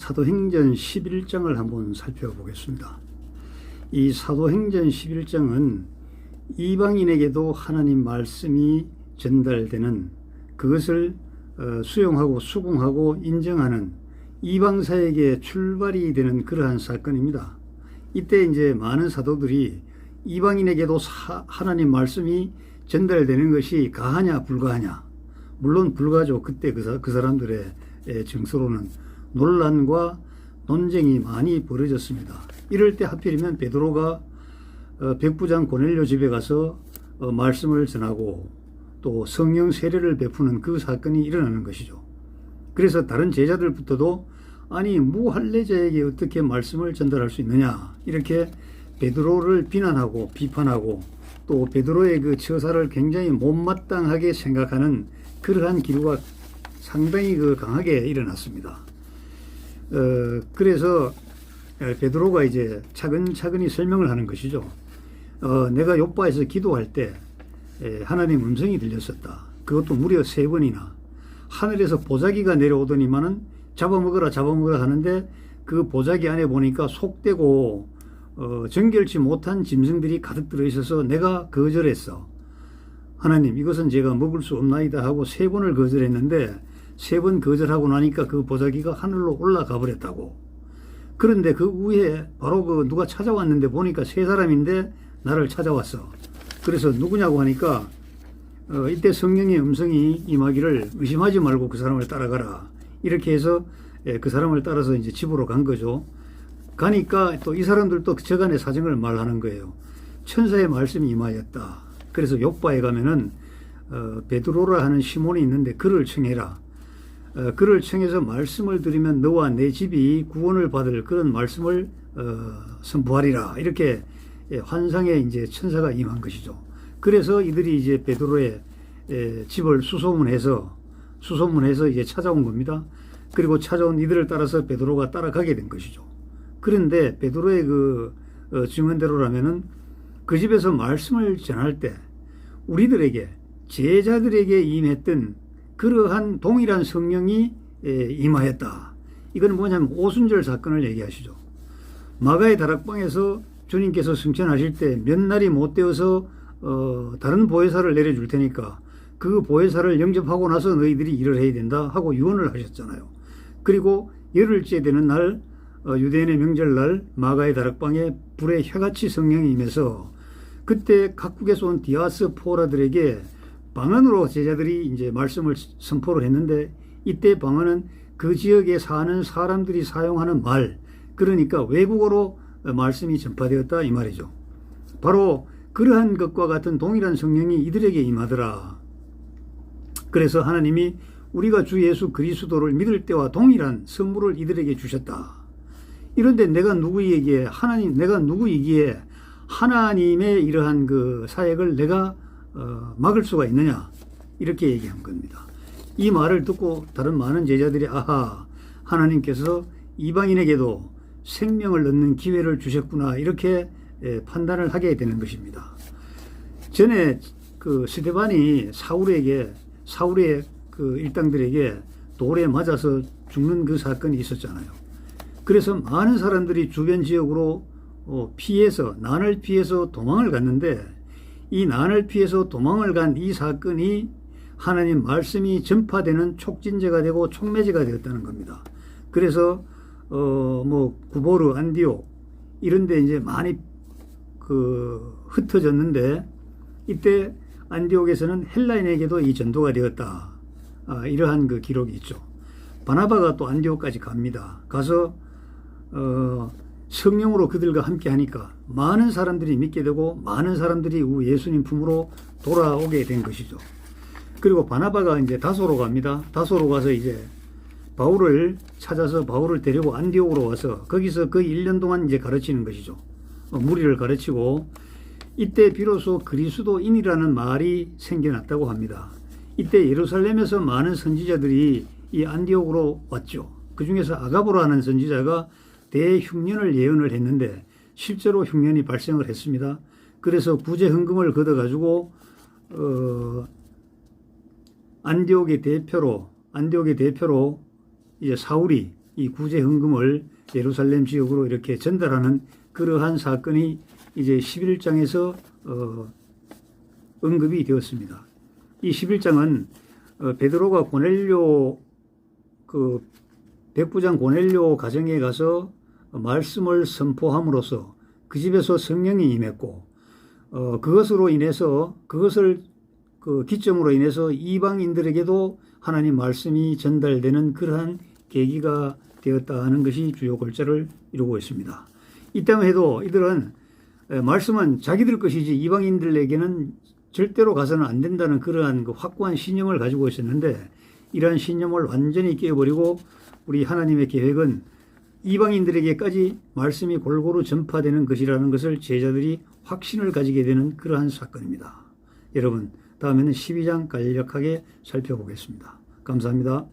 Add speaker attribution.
Speaker 1: 사도행전 11장을 한번 살펴보겠습니다. 이 사도행전 11장은 이방인에게도 하나님 말씀이 전달되는, 그것을 수용하고 수긍하고 인정하는 이방사에게 출발이 되는 그러한 사건입니다. 이때 이제 많은 사도들이 이방인에게도 하나님 말씀이 전달되는 것이 가하냐 불가하냐, 물론 불가죠. 그때 그 사람들의 정서로는 논란과 논쟁이 많이 벌어졌습니다. 이럴 때 하필이면 베드로가 백부장 고넬료 집에 가서 말씀을 전하고 또 성령 세례를 베푸는 그 사건이 일어나는 것이죠. 그래서 다른 제자들부터도 아니 무할례자에게 어떻게 말씀을 전달할 수 있느냐, 이렇게 베드로를 비난하고 비판하고 또 베드로의 그 처사를 굉장히 못마땅하게 생각하는 그러한 기류가 상당히 강하게 일어났습니다. 그래서 베드로가 이제 차근차근히 설명을 하는 것이죠. 내가 요바에서 기도할 때 하나님 음성이 들렸었다. 그것도 무려 3번이나 하늘에서 보자기가 내려오더니만은 잡아먹어라 잡아먹어라 하는데 그 보자기 안에 보니까 속되고 정결치 못한 짐승들이 가득 들어있어서 내가 거절했어. 하나님, 이것은 제가 먹을 수 없나이다 하고 3번을 거절했는데 3번 거절하고 나니까 그 보자기가 하늘로 올라가 버렸다고. 그런데 그 후에 바로 누가 찾아왔는데 보니까 3사람인데 나를 찾아왔어. 그래서 누구냐고 하니까 이때 성령의 음성이 임하기를 의심하지 말고 그 사람을 따라가라. 이렇게 해서 그 사람을 따라서 이제 집으로 간 거죠. 가니까 또 이 사람들도 저간의 사정을 말하는 거예요. 천사의 말씀이 임하였다. 그래서 욥바에 가면은 베드로라 하는 시몬이 있는데 그를 청해라. 그를 청해서 말씀을 드리면 너와 내 집이 구원을 받을 그런 말씀을 선포하리라. 이렇게 환상에 이제 천사가 임한 것이죠. 그래서 이들이 이제 베드로의 집을 수소문해서 이제 찾아온 겁니다. 그리고 찾아온 이들을 따라서 베드로가 따라가게 된 것이죠. 그런데 베드로의 그 증언대로라면은 그 집에서 말씀을 전할 때 우리들에게, 제자들에게 임했던 그러한 동일한 성령이 임하였다. 이건 뭐냐면 오순절 사건을 얘기하시죠. 마가의 다락방에서 주님께서 승천하실 때 몇 날이 못 되어서 다른 보혜사를 내려줄 테니까 그 보혜사를 영접하고 나서 너희들이 일을 해야 된다 하고 유언을 하셨잖아요. 그리고 열흘째 되는 날, 유대인의 명절날 마가의 다락방에 불의 혀같이 성령이 임해서 그때 각국에서 온 디아스포라들에게 방언으로 제자들이 이제 말씀을 선포를 했는데, 이때 방언은 그 지역에 사는 사람들이 사용하는 말, 그러니까 외국어로 말씀이 전파되었다 이 말이죠. 바로 그러한 것과 같은 동일한 성령이 이들에게 임하더라. 그래서 하나님이 우리가 주 예수 그리스도를 믿을 때와 동일한 선물을 이들에게 주셨다. 이런데 내가 누구이기에 하나님의 이러한 그 사역을 내가 막을 수가 있느냐, 이렇게 얘기한 겁니다. 이 말을 듣고 다른 많은 제자들이 아하, 하나님께서 이방인에게도 생명을 얻는 기회를 주셨구나, 이렇게 판단을 하게 되는 것입니다. 전에 그 스데반이 사울의 그 일당들에게 돌에 맞아서 죽는 그 사건이 있었잖아요. 그래서 많은 사람들이 주변 지역으로 난을 피해서 도망을 갔는데, 이 난을 피해서 도망을 간 이 사건이 하나님 말씀이 전파되는 촉진제가 되고 촉매제가 되었다는 겁니다. 그래서 구보르, 안디옥 이런데 이제 많이 흩어졌는데, 이때 안디옥에서는 헬라인에게도 이 전도가 되었다. 이러한 그 기록이 있죠. 바나바가 또 안디옥까지 갑니다. 가서 성령으로 그들과 함께 하니까 많은 사람들이 믿게 되고 많은 사람들이 예수님 품으로 돌아오게 된 것이죠. 그리고 바나바가 이제 다소로 갑니다. 다소로 가서 이제 바울을 찾아서 바울을 데리고 안디옥으로 와서 거기서 거의 1년 동안 이제 가르치는 것이죠. 무리를 가르치고, 이때 비로소 그리스도인이라는 말이 생겨났다고 합니다. 이때 예루살렘에서 많은 선지자들이 이 안디옥으로 왔죠. 그 중에서 아가보라는 선지자가 대흉년을 예언을 했는데 실제로 흉년이 발생을 했습니다. 그래서 부재 헌금을 걷어가지고 안디옥의 대표로 이제 사울이 이 구제 헌금을 예루살렘 지역으로 이렇게 전달하는 그러한 사건이 이제 11장에서 언급이 되었습니다. 이 11장은 베드로가 고넬료 그 백부장 고넬료 가정에 가서 말씀을 선포함으로써 그 집에서 성령이 임했고 그것을 그 기점으로 인해서 이방인들에게도 하나님 말씀이 전달되는 그러한 계기가 되었다 하는 것이 주요 골자를 이루고 있습니다. 이때만 해도 이들은 말씀은 자기들 것이지 이방인들에게는 절대로 가서는 안 된다는 그러한 그 확고한 신념을 가지고 있었는데, 이러한 신념을 완전히 깨버리고 우리 하나님의 계획은 이방인들에게까지 말씀이 골고루 전파되는 것이라는 것을 제자들이 확신을 가지게 되는 그러한 사건입니다. 여러분, 다음에는 12장 간략하게 살펴보겠습니다. 감사합니다.